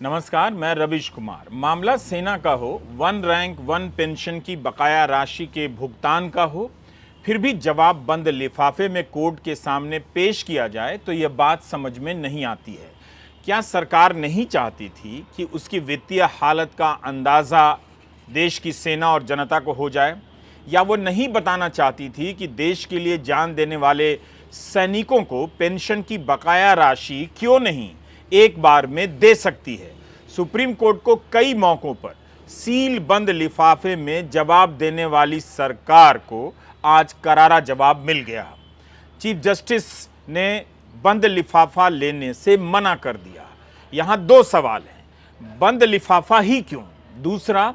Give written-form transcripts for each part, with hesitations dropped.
नमस्कार, मैं रविश कुमार। मामला सेना का हो, वन रैंक वन पेंशन की बकाया राशि के भुगतान का हो, फिर भी जवाब बंद लिफाफे में कोर्ट के सामने पेश किया जाए तो यह बात समझ में नहीं आती है। क्या सरकार नहीं चाहती थी कि उसकी वित्तीय हालत का अंदाज़ा देश की सेना और जनता को हो जाए, या वो नहीं बताना चाहती थी कि देश के लिए जान देने वाले सैनिकों को पेंशन की बकाया राशि क्यों नहीं एक बार में दे सकती है? सुप्रीम कोर्ट को कई मौकों पर सील बंद लिफाफे में जवाब देने वाली सरकार को आज करारा जवाब मिल गया। चीफ जस्टिस ने बंद लिफाफा लेने से मना कर दिया। यहां दो सवाल हैं, बंद लिफाफा ही क्यों? दूसरा,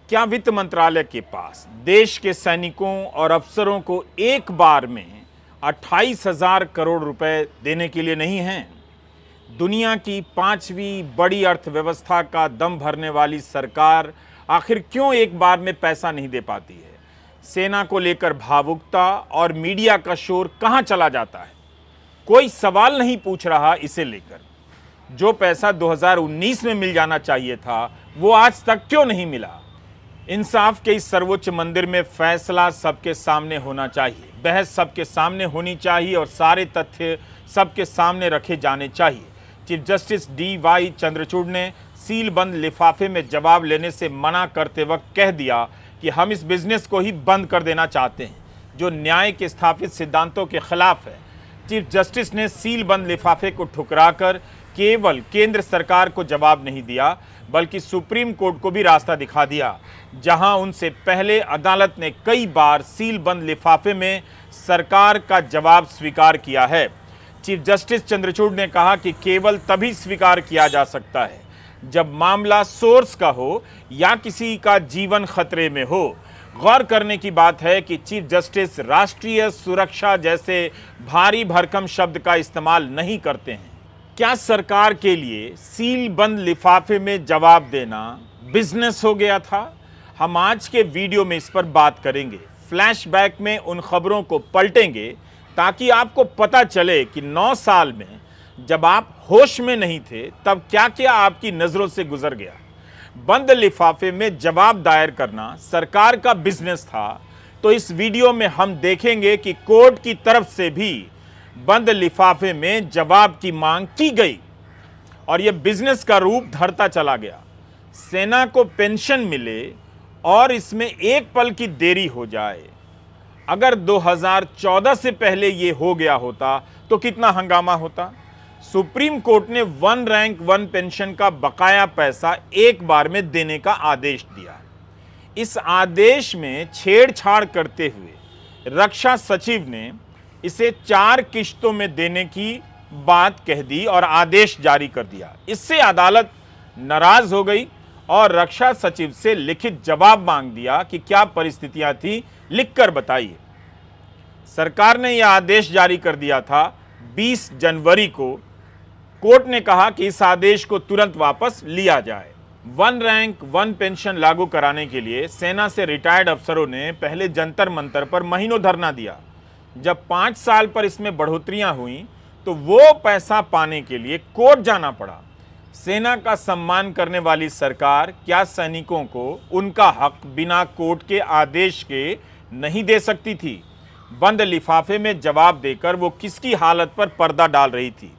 क्या वित्त मंत्रालय के पास देश के सैनिकों और अफसरों को एक बार में 28,000 करोड़ रुपए देने के लिए नहीं हैं? दुनिया की 5वीं बड़ी अर्थव्यवस्था का दम भरने वाली सरकार आखिर क्यों एक बार में पैसा नहीं दे पाती है? सेना को लेकर भावुकता और मीडिया का शोर कहां चला जाता है? कोई सवाल नहीं पूछ रहा इसे लेकर। जो पैसा 2019 में मिल जाना चाहिए था, वो आज तक क्यों नहीं मिला? इंसाफ के इस सर्वोच्च मंदिर में फैसला सबके सामने होना चाहिए, बहस सबके सामने होनी चाहिए और सारे तथ्य सबके सामने रखे जाने चाहिए। चीफ जस्टिस DY चंद्रचूड़ ने सील बंद लिफाफे में जवाब लेने से मना करते वक्त कह दिया कि हम इस बिजनेस को ही बंद कर देना चाहते हैं, जो न्याय के स्थापित सिद्धांतों के खिलाफ है। चीफ जस्टिस ने सील बंद लिफाफे को ठुकराकर केवल केंद्र सरकार को जवाब नहीं दिया, बल्कि सुप्रीम कोर्ट को भी रास्ता दिखा दिया, जहां उनसे पहले अदालत ने कई बार सील बंद लिफाफे में सरकार का जवाब स्वीकार किया है। चीफ जस्टिस चंद्रचूड़ ने कहा कि केवल तभी स्वीकार किया जा सकता है जब मामला सोर्स का हो या किसी का जीवन खतरे में हो। गौर करने की बात है कि चीफ जस्टिस राष्ट्रीय सुरक्षा जैसे भारी भरकम शब्द का इस्तेमाल नहीं करते हैं। क्या सरकार के लिए सील बंद लिफाफे में जवाब देना बिजनेस हो गया था? हम आज के वीडियो में इस पर बात करेंगे। फ्लैशबैक में उन खबरों को पलटेंगे ताकि आपको पता चले कि 9 साल में जब आप होश में नहीं थे तब क्या क्या आपकी नजरों से गुजर गया। बंद लिफाफे में जवाब दायर करना सरकार का बिजनेस था, तो इस वीडियो में हम देखेंगे कि कोर्ट की तरफ से भी बंद लिफाफे में जवाब की मांग की गई और यह बिजनेस का रूप धरता चला गया। सेना को पेंशन मिले और इसमें एक पल की देरी हो जाए। अगर 2014 से पहले यह हो गया होता तो कितना हंगामा होता। सुप्रीम कोर्ट ने वन रैंक वन पेंशन का बकाया पैसा एक बार में देने का आदेश दिया। इस आदेश में छेड़छाड़ करते हुए रक्षा सचिव ने इसे 4 किश्तों में देने की बात कह दी और आदेश जारी कर दिया। इससे अदालत नाराज हो गई और रक्षा सचिव से लिखित जवाब मांग दिया कि क्या परिस्थितियां थी, लिखकर बताइए। सरकार ने यह आदेश जारी कर दिया था 20 जनवरी को। कोर्ट ने कहा कि इस आदेश को तुरंत वापस लिया जाए। वन रैंक वन पेंशन लागू कराने के लिए सेना से रिटायर्ड अफसरों ने पहले जंतर मंतर पर महीनों धरना दिया। जब 5 साल पर इसमें बढ़ोतरियां हुई तो वो पैसा पाने के लिए कोर्ट जाना पड़ा। सेना का सम्मान करने वाली सरकार क्या सैनिकों को उनका हक बिना कोर्ट के आदेश के नहीं दे सकती थी? बंद लिफाफे में जवाब देकर वो किसकी हालत पर पर्दा डाल रही थी?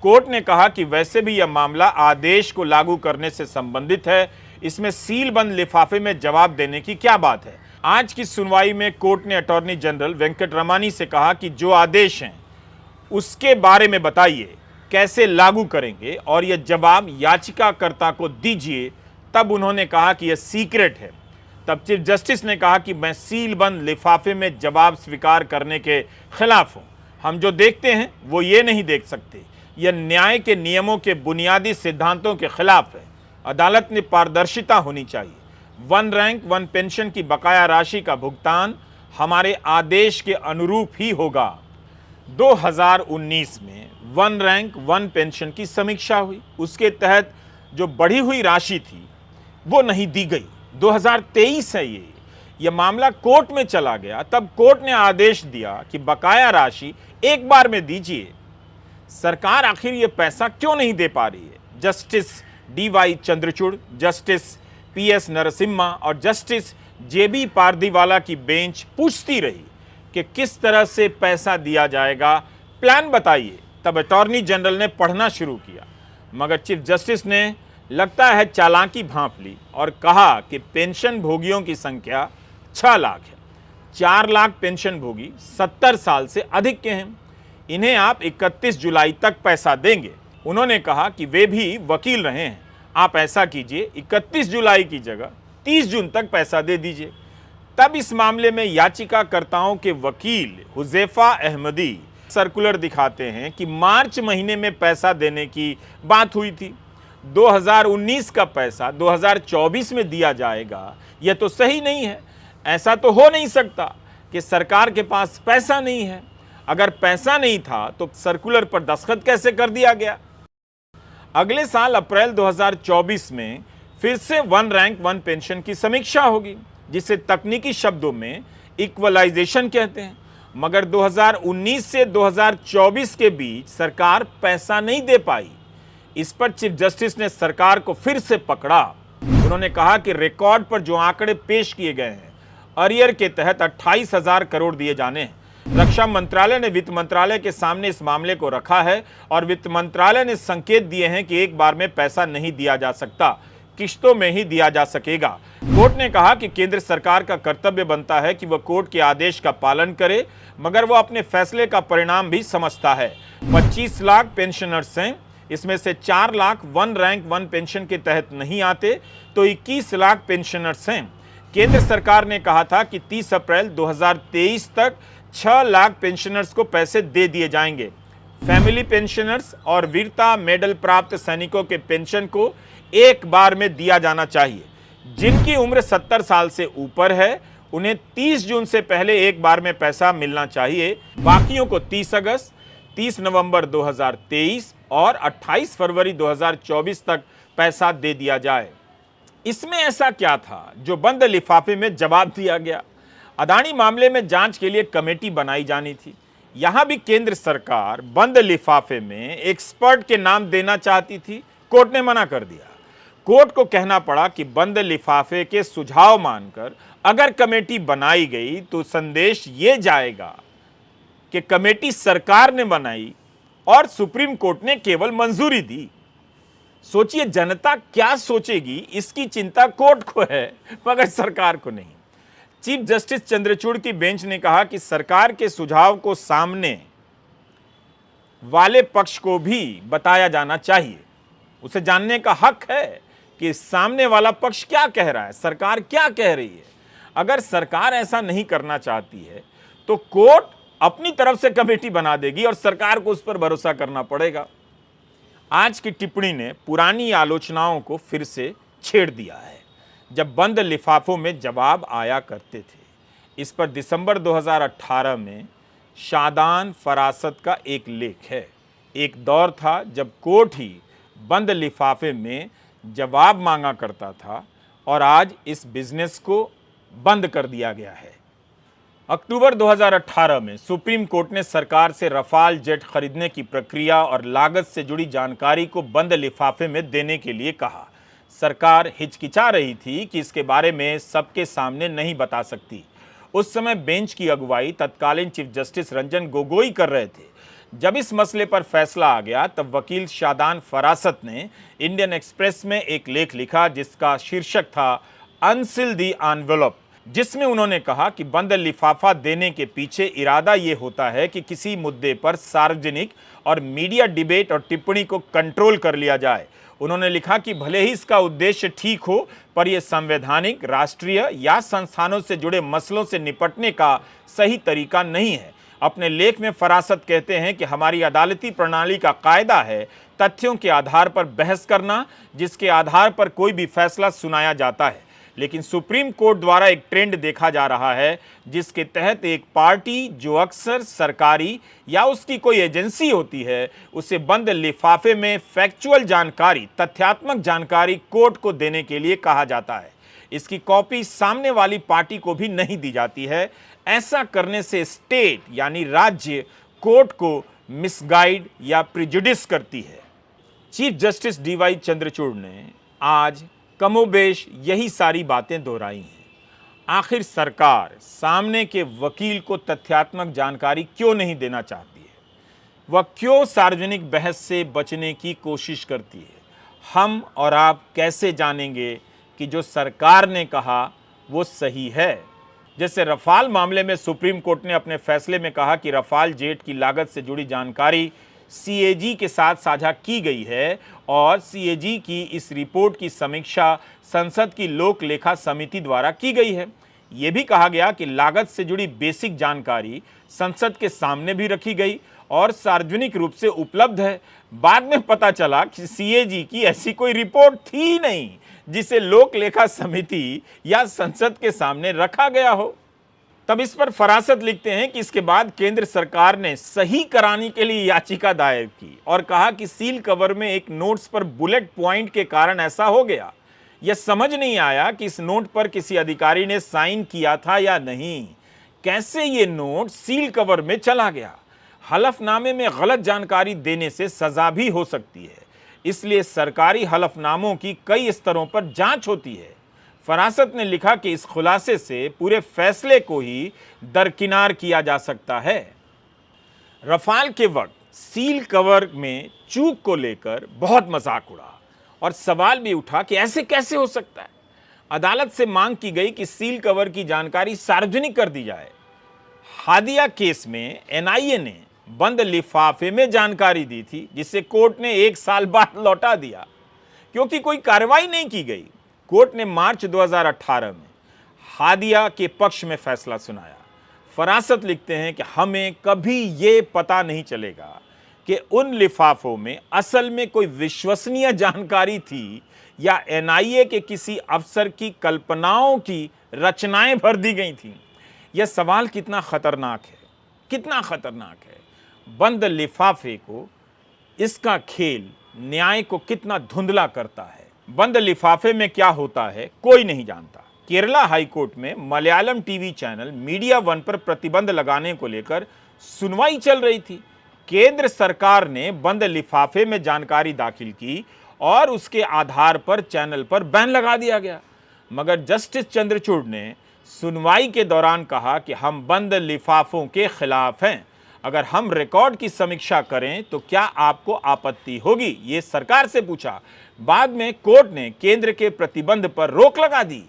कोर्ट ने कहा कि वैसे भी यह मामला आदेश को लागू करने से संबंधित है, इसमें सील बंद लिफाफे में जवाब देने की क्या बात है। आज की सुनवाई में कोर्ट ने अटॉर्नी जनरल वेंकटरमणी से कहा कि जो आदेश हैं उसके बारे में बताइए, कैसे लागू करेंगे और यह जवाब याचिकाकर्ता को दीजिए। तब उन्होंने कहा कि यह सीक्रेट है। तब चीफ जस्टिस ने कहा कि मैं सील बंद लिफाफे में जवाब स्वीकार करने के खिलाफ हूं। हम जो देखते हैं वो ये नहीं देख सकते। यह न्याय के नियमों के बुनियादी सिद्धांतों के खिलाफ है। अदालत में पारदर्शिता होनी चाहिए। वन रैंक वन पेंशन की बकाया राशि का भुगतान हमारे आदेश के अनुरूप ही होगा। 2019 में वन रैंक वन पेंशन की समीक्षा हुई, उसके तहत जो बढ़ी हुई राशि थी वो नहीं दी गई। 2023 है यह मामला कोर्ट में चला गया। तब कोर्ट ने आदेश दिया कि बकाया राशि एक बार में दीजिए। सरकार आखिर यह पैसा क्यों नहीं दे पा रही है? Justice DY Chandrachud, justice PS Narasimha और जस्टिस JB पारदीवाला की बेंच पूछती रही कि किस तरह से पैसा दिया जाएगा, प्लान बताइए। तब अटॉर्नी जनरल ने पढ़ना शुरू किया, मगर चीफ जस्टिस ने लगता है चालाकी भांप ली और कहा कि पेंशन भोगियों की संख्या 6 लाख है। 4 लाख पेंशन भोगी 70 साल से अधिक के हैं। इन्हें आप 31 जुलाई तक पैसा देंगे। उन्होंने कहा कि वे भी वकील रहे हैं, आप ऐसा कीजिए 31 जुलाई की जगह 30 जून तक पैसा दे दीजिए। तब इस मामले में याचिकाकर्ताओं के वकील हुजैफा अहमदी सर्कुलर दिखाते हैं कि मार्च महीने में पैसा देने की बात हुई थी। 2019 का पैसा 2024 में दिया जाएगा, यह तो सही नहीं है। ऐसा तो हो नहीं सकता कि सरकार के पास पैसा नहीं है। अगर पैसा नहीं था तो सर्कुलर पर दस्तखत कैसे कर दिया गया? अगले साल अप्रैल 2024 में फिर से वन रैंक वन पेंशन की समीक्षा होगी, जिसे तकनीकी शब्दों में इक्वलाइजेशन कहते हैं। मगर 2019 से 2024 के बीच सरकार पैसा नहीं दे पाई। इस पर चीफ जस्टिस ने सरकार को फिर से पकड़ा। उन्होंने कहा कि रिकॉर्ड पर जो आंकड़े पेश किए गए हैं, अरियर के तहत 28,000 करोड़ दिए जाने हैं। रक्षा मंत्रालय ने वित्त मंत्रालय के सामने इस मामले को रखा है और वित्त मंत्रालय ने संकेत दिए हैं कि एक बार में पैसा नहीं दिया जा सकता, किश्तों में ही दिया जा सकेगा। कोर्ट ने कहा कि केंद्र सरकार का कर्तव्य बनता है कि वह कोर्ट के आदेश का पालन करे, मगर वह अपने फैसले का परिणाम भी समझता है। 25 लाख पेंशनर्स हैं, इसमें से 4 lakh one rank one pension के तहत नहीं आते, तो 21 लाख पेंशनर्स हैं। केंद्र सरकार ने कहा था कि 30 अप्रैल 2023 तक 6 लाख पेंशनर्स को पैसे दे दिए जाएंगे। फैमिली पेंशनर्स और वीरता मेडल प्राप्त सैनिकों के पेंशन को एक बार में दिया जाना चाहिए। जिनकी उम्र 70 साल से ऊपर है, उन्हें 30 जून से पहले एक बार में पैसा मिलना चाहिए। बाकियों को 30 अगस्त, 30 नवंबर 2023 और 28 फरवरी 2024 तक पैसा दे दिया जाए। इसमें ऐसा क्या था जो बंद लिफाफे में जवाब दिया गया? अदानी मामले में जांच के लिए कमेटी बनाई जानी थी। यहां भी केंद्र सरकार बंद लिफाफे में एक्सपर्ट के नाम देना चाहती थी, कोर्ट ने मना कर दिया। कोर्ट को कहना पड़ा कि बंद लिफाफे के सुझाव मानकर अगर कमेटी बनाई गई तो संदेश ये जाएगा कि कमेटी सरकार ने बनाई और सुप्रीम कोर्ट ने केवल मंजूरी दी। सोचिए जनता क्या सोचेगी, इसकी चिंता कोर्ट को है मगर सरकार को नहीं। चीफ जस्टिस चंद्रचूड़ की बेंच ने कहा कि सरकार के सुझाव को सामने वाले पक्ष को भी बताया जाना चाहिए। उसे जानने का हक है कि सामने वाला पक्ष क्या कह रहा है, सरकार क्या कह रही है। अगर सरकार ऐसा नहीं करना चाहती है तो कोर्ट अपनी तरफ से कमेटी बना देगी और सरकार को उस पर भरोसा करना पड़ेगा। आज की टिप्पणी ने पुरानी आलोचनाओं को फिर से छेड़ दिया है, जब बंद लिफाफों में जवाब आया करते थे। इस पर दिसंबर 2018 में शादान फरासत का एक लेख है। एक दौर था जब कोर्ट ही बंद लिफाफे में जवाब मांगा करता था और आज इस बिजनेस को बंद कर दिया गया है। अक्टूबर 2018 में सुप्रीम कोर्ट ने सरकार से रफाल जेट खरीदने की प्रक्रिया और लागत से जुड़ी जानकारी को बंद लिफाफे में देने के लिए कहा। सरकार हिचकिचा रही थी कि इसके बारे में सबके सामने नहीं बता सकती। उस समय बेंच की अगुवाई तत्कालीन चीफ जस्टिस रंजन गोगोई कर रहे थे। जब इस मसले पर फैसला आ गया तब वकील शादान फरासत ने इंडियन एक्सप्रेस में एक लेख लिखा जिसका शीर्षक था अनसील द एनवेलप, जिसमें उन्होंने कहा कि बंद लिफाफा देने के पीछे इरादा ये होता है कि किसी मुद्दे पर सार्वजनिक और मीडिया डिबेट और टिप्पणी को कंट्रोल कर लिया जाए। उन्होंने लिखा कि भले ही इसका उद्देश्य ठीक हो, पर यह संवैधानिक, राष्ट्रीय या संस्थानों से जुड़े मसलों से निपटने का सही तरीका नहीं है। अपने लेख में फरासत कहते हैं कि हमारी अदालती प्रणाली का कायदा है तथ्यों के आधार पर बहस करना, जिसके आधार पर कोई भी फैसला सुनाया जाता है। लेकिन सुप्रीम कोर्ट द्वारा एक ट्रेंड देखा जा रहा है जिसके तहत एक पार्टी जो अक्सर सरकारी या उसकी कोई एजेंसी होती है, उसे बंद लिफाफे में फैक्चुअल जानकारी, तथ्यात्मक जानकारी कोर्ट को देने के लिए कहा जाता है। इसकी कॉपी सामने वाली पार्टी को भी नहीं दी जाती है। ऐसा करने से स्टेट यानी राज्य कोर्ट को मिसगाइड या प्रिजुडिस करती है। चीफ जस्टिस डीवाई चंद्रचूड़ ने आज कमोबेश यही सारी बातें दोहराई हैं। आखिर सरकार सामने के वकील को तथ्यात्मक जानकारी क्यों नहीं देना चाहती है? वह क्यों सार्वजनिक बहस से बचने की कोशिश करती है? हम और आप कैसे जानेंगे कि जो सरकार ने कहा वो सही है? जैसे रफाल मामले में सुप्रीम कोर्ट ने अपने फैसले में कहा कि रफाल जेट की लागत से जुड़ी जानकारी सीएजी के साथ साझा की गई है और सीएजी की इस रिपोर्ट की समीक्षा संसद की लोक लेखा समिति द्वारा की गई है। यह भी कहा गया कि लागत से जुड़ी बेसिक जानकारी संसद के सामने भी रखी गई और सार्वजनिक रूप से उपलब्ध है। बाद में पता चला कि सीएजी की ऐसी कोई रिपोर्ट थी नहीं जिसे लोक लेखा समिति या संसद के सामने रखा गया हो। तब इस पर फरासत लिखते हैं कि इसके बाद केंद्र सरकार ने सही कराने के लिए याचिका दायर की और कहा कि सील कवर में एक नोट्स पर बुलेट पॉइंट के कारण ऐसा हो गया। यह समझ नहीं आया कि इस नोट पर किसी अधिकारी ने साइन किया था या नहीं। कैसे ये नोट सील कवर में चला गया? हलफनामे में गलत जानकारी देने से सजा भी हो सकती है, इसलिए सरकारी हलफनामों की कई स्तरों पर जांच होती है। फरासत ने लिखा कि इस खुलासे से पूरे फैसले को ही दरकिनार किया जा सकता है। रफाल के वक्त सील कवर में चूक को लेकर बहुत मजाक उड़ा और सवाल भी उठा कि ऐसे कैसे हो सकता है। अदालत से मांग की गई कि सील कवर की जानकारी सार्वजनिक कर दी जाए। हादिया केस में एनआईए ने बंद लिफाफे में जानकारी दी थी, जिसे कोर्ट ने 1 साल बाद लौटा दिया क्योंकि कोई कार्रवाई नहीं की गई। कोर्ट ने मार्च 2018 में हादिया के पक्ष में फैसला सुनाया। फरासत लिखते हैं कि हमें कभी ये पता नहीं चलेगा कि उन लिफाफों में असल में कोई विश्वसनीय जानकारी थी या एनआईए के किसी अफसर की कल्पनाओं की रचनाएं भर दी गई थीं। यह सवाल कितना खतरनाक है, कितना खतरनाक है। बंद लिफाफे को, इसका खेल न्याय को कितना धुंधला करता है। बंद लिफाफे में क्या होता है कोई नहीं जानता। केरला हाईकोर्ट में Malayalam TV channel media one पर प्रतिबंध लगाने को लेकर सुनवाई चल रही थी। केंद्र सरकार ने बंद लिफाफे में जानकारी दाखिल की और उसके आधार पर चैनल पर बैन लगा दिया गया। मगर जस्टिस चंद्रचूड़ ने सुनवाई के दौरान कहा कि हम बंद लिफाफों के खिलाफ हैं। अगर हम रिकॉर्ड की समीक्षा करें तो क्या आपको आपत्ति होगी? ये सरकार से पूछा। बाद में कोर्ट ने केंद्र के प्रतिबंध पर रोक लगा दी।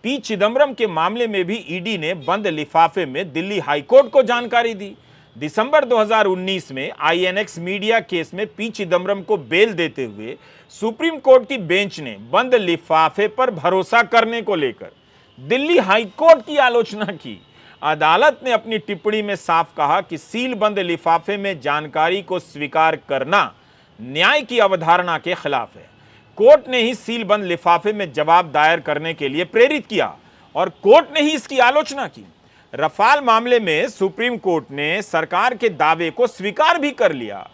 पी चिदम्बरम के मामले में भी ईडी ने बंद लिफाफे में दिल्ली हाईकोर्ट को जानकारी दी। दिसंबर 2019 में आईएनएक्स मीडिया केस में पी चिदम्बरम को बेल देते हुए सुप्रीम कोर्ट की बेंच ने बंद लिफाफे पर भरोसा करने को लेकर दिल्ली हाईकोर्ट की आलोचना की। अदालत ने अपनी टिप्पणी में साफ कहा कि सील बंद लिफाफे में जानकारी को स्वीकार करना न्याय की अवधारणा के खिलाफ है। कोर्ट ने ही सील बंद लिफाफे में जवाब दायर करने के लिए प्रेरित किया और कोर्ट ने ही इसकी आलोचना की। रफाल मामले में सुप्रीम कोर्ट ने सरकार के दावे को स्वीकार भी कर लिया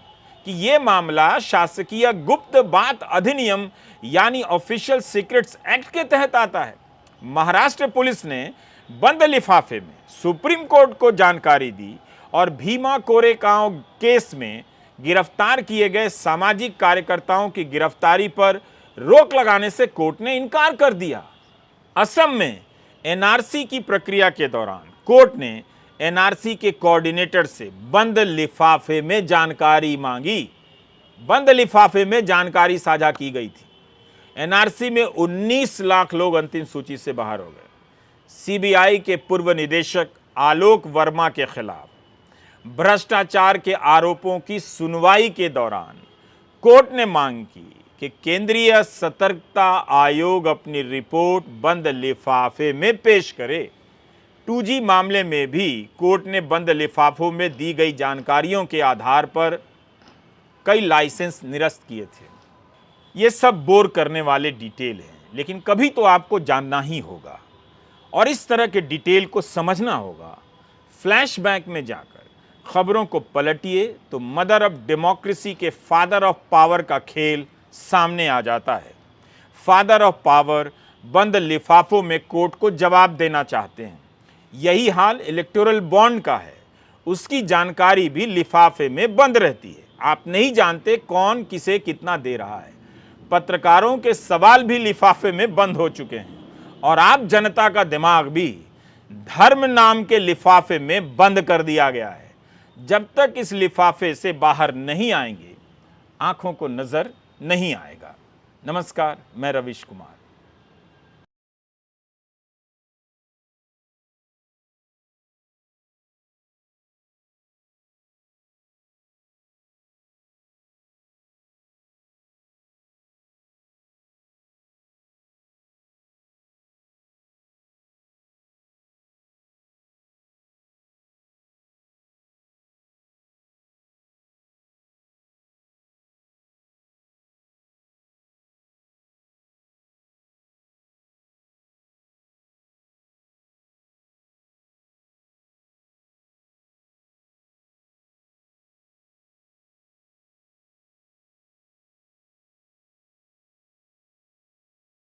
कि यह मामला शासकीय गुप्त बात अधिनियम यानी ऑफिशियल सीक्रेट्स एक्ट के तहत आता है। महाराष्ट्र पुलिस ने बंद लिफाफे में सुप्रीम कोर्ट को जानकारी दी और भीमा कोरेगांव केस में गिरफ्तार किए गए सामाजिक कार्यकर्ताओं की गिरफ्तारी पर रोक लगाने से कोर्ट ने इनकार कर दिया। असम में एनआरसी की प्रक्रिया के दौरान कोर्ट ने एनआरसी के कोऑर्डिनेटर से बंद लिफाफे में जानकारी मांगी। बंद लिफाफे में जानकारी साझा की गई थी। एनआरसी में 19 लाख लोग अंतिम सूची से बाहर हो गए। सीबीआई के पूर्व निदेशक आलोक वर्मा के खिलाफ भ्रष्टाचार के आरोपों की सुनवाई के दौरान कोर्ट ने मांग की कि केंद्रीय सतर्कता आयोग अपनी रिपोर्ट बंद लिफाफे में पेश करे। 2G मामले में भी कोर्ट ने बंद लिफाफों में दी गई जानकारियों के आधार पर कई लाइसेंस निरस्त किए थे। ये सब बोर करने वाले डिटेल हैं, लेकिन कभी तो आपको जानना ही होगा और इस तरह के डिटेल को समझना होगा। फ्लैशबैक में जाकर खबरों को पलटिए तो मदर ऑफ डेमोक्रेसी के फादर ऑफ पावर का खेल सामने आ जाता है। फादर ऑफ पावर बंद लिफाफों में कोर्ट को जवाब देना चाहते हैं। यही हाल इलेक्टोरल बॉन्ड का है, उसकी जानकारी भी लिफाफे में बंद रहती है। आप नहीं जानते कौन किसे कितना दे रहा है। पत्रकारों के सवाल भी लिफाफे में बंद हो चुके हैं और आप जनता का दिमाग भी धर्म नाम के लिफाफे में बंद कर दिया गया है। जब तक इस लिफाफे से बाहर नहीं आएंगे, आंखों को नजर नहीं आएगा। नमस्कार, मैं रविश कुमार।